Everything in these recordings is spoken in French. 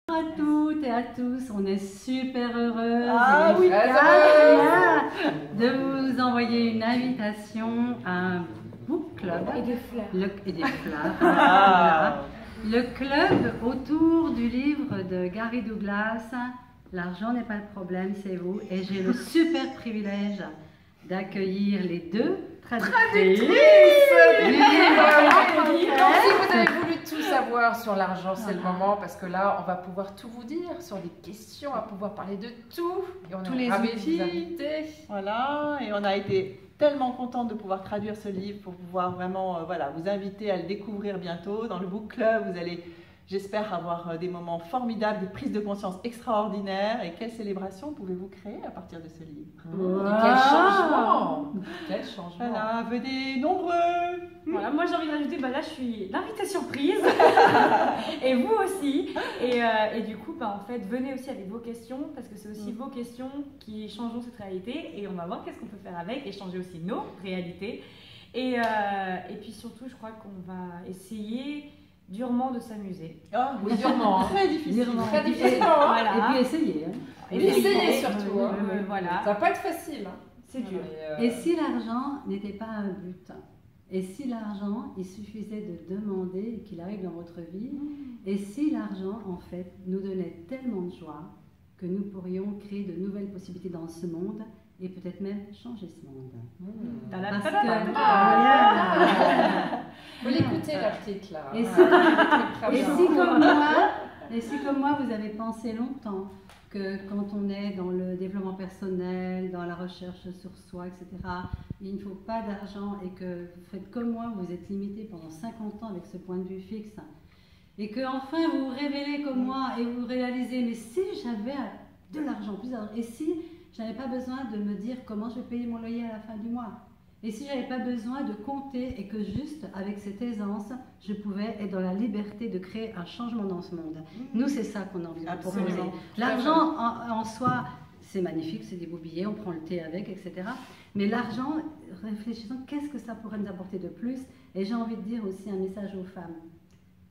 Bonjour à toutes et à tous, on est super heureux de vous envoyer une invitation à un book club et des fleurs. et des fleurs. Voilà. Le club autour du livre de Gary Douglas, L'argent n'est pas le problème, c'est vous. Et j'ai le super privilège d'accueillir les deux traductrices du livre. Donc, si vous avez voulu tout savoir sur l'argent, c'est le moment, parce que là, on va pouvoir tout vous dire sur des questions, on va pouvoir parler de tout. Et on Tous est les ravis de outils. vous inviter. Voilà, et on a été tellement contente de pouvoir traduire ce livre pour pouvoir vraiment voilà, vous inviter à le découvrir bientôt dans le book club. Vous allez, j'espère, avoir des moments formidables, des prises de conscience extraordinaires. Et quelle célébration pouvez-vous créer à partir de ce livre? Et quel changement! Quel changement! Voilà, venez nombreux! Voilà, moi j'ai envie de rajouter, là je suis l'invité surprise et vous aussi. Et du coup, en fait, venez aussi avec vos questions parce que c'est aussi vos questions qui changeront cette réalité et on va voir qu'est-ce qu'on peut faire avec et changer aussi nos réalités. Et puis surtout, je crois qu'on va essayer durement de s'amuser. Ah, Oui, durement. très difficile. Très difficile. Hein. Voilà. Et puis essayez. Et essayez surtout. Hein. Voilà, Ça va pas être facile. Hein. c'est dur. Et si l'argent n'était pas un but? Et si l'argent, il suffisait de demander qu'il arrive dans votre vie? Et si l'argent, en fait, nous donnait tellement de joie que nous pourrions créer de nouvelles possibilités dans ce monde et peut-être même changer ce monde? Parce que... Faut l'écouter, la petite, là. Et si comme moi, vous avez pensé longtemps que quand on est dans le développement personnel, dans la recherche sur soi, etc., il ne faut pas d'argent et que vous faites comme moi, vous êtes limité pendant 50 ans avec ce point de vue fixe, et que enfin vous vous révélez comme moi et vous réalisez, mais si j'avais de l'argent, plus d'argent, et si je n'avais pas besoin de me dire comment je vais payer mon loyer à la fin du mois, et si je n'avais pas besoin de compter et que juste avec cette aisance, je pouvais être dans la liberté de créer un changement dans ce monde. Nous, c'est ça qu'on a envie de proposer. Absolument. L'argent en soi, c'est magnifique, c'est des beaux billets, on prend le thé avec, etc. Mais l'argent, réfléchissons, qu'est-ce que ça pourrait nous apporter de plus? Et j'ai envie de dire aussi un message aux femmes.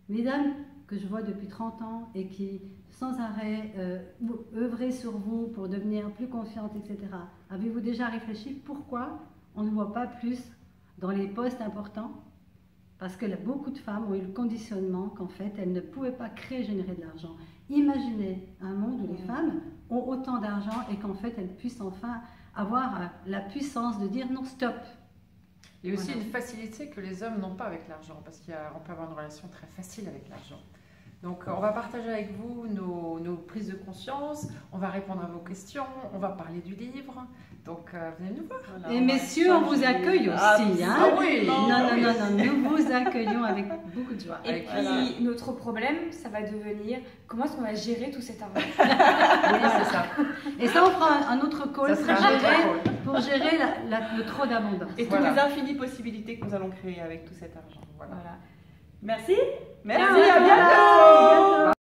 Mesdames que je vois depuis 30 ans et qui, sans arrêt, œuvraient sur vous pour devenir plus confiantes, etc. Avez-vous déjà réfléchi pourquoi on ne voit pas plus dans les postes importants? Parce que beaucoup de femmes ont eu le conditionnement qu'en fait, elles ne pouvaient pas créer, générer de l'argent. Imaginez un monde où les femmes ont autant d'argent et qu'en fait, elles puissent enfin avoir la puissance de dire non, stop. Il y a aussi Voilà. une facilité que les hommes n'ont pas avec l'argent, parce qu'on peut avoir une relation très facile avec l'argent. Donc on va partager avec vous nos prises de conscience, on va répondre à vos questions, on va parler du livre. Donc venez nous voir. Voilà, Et on va messieurs, on vous accueille aussi. Hein? Ah oui. Non, nous vous accueillons avec beaucoup de joie. Et puis notre problème, ça va devenir comment est-ce qu'on va gérer tout cet argent. Oui, c'est ça. Et ça, on fera un autre call Ça sera un autre call. pour gérer le trop d'abondance. Et Voilà. toutes les infinies possibilités que nous allons créer avec tout cet argent. Voilà. Voilà. Merci. Merci, à bientôt.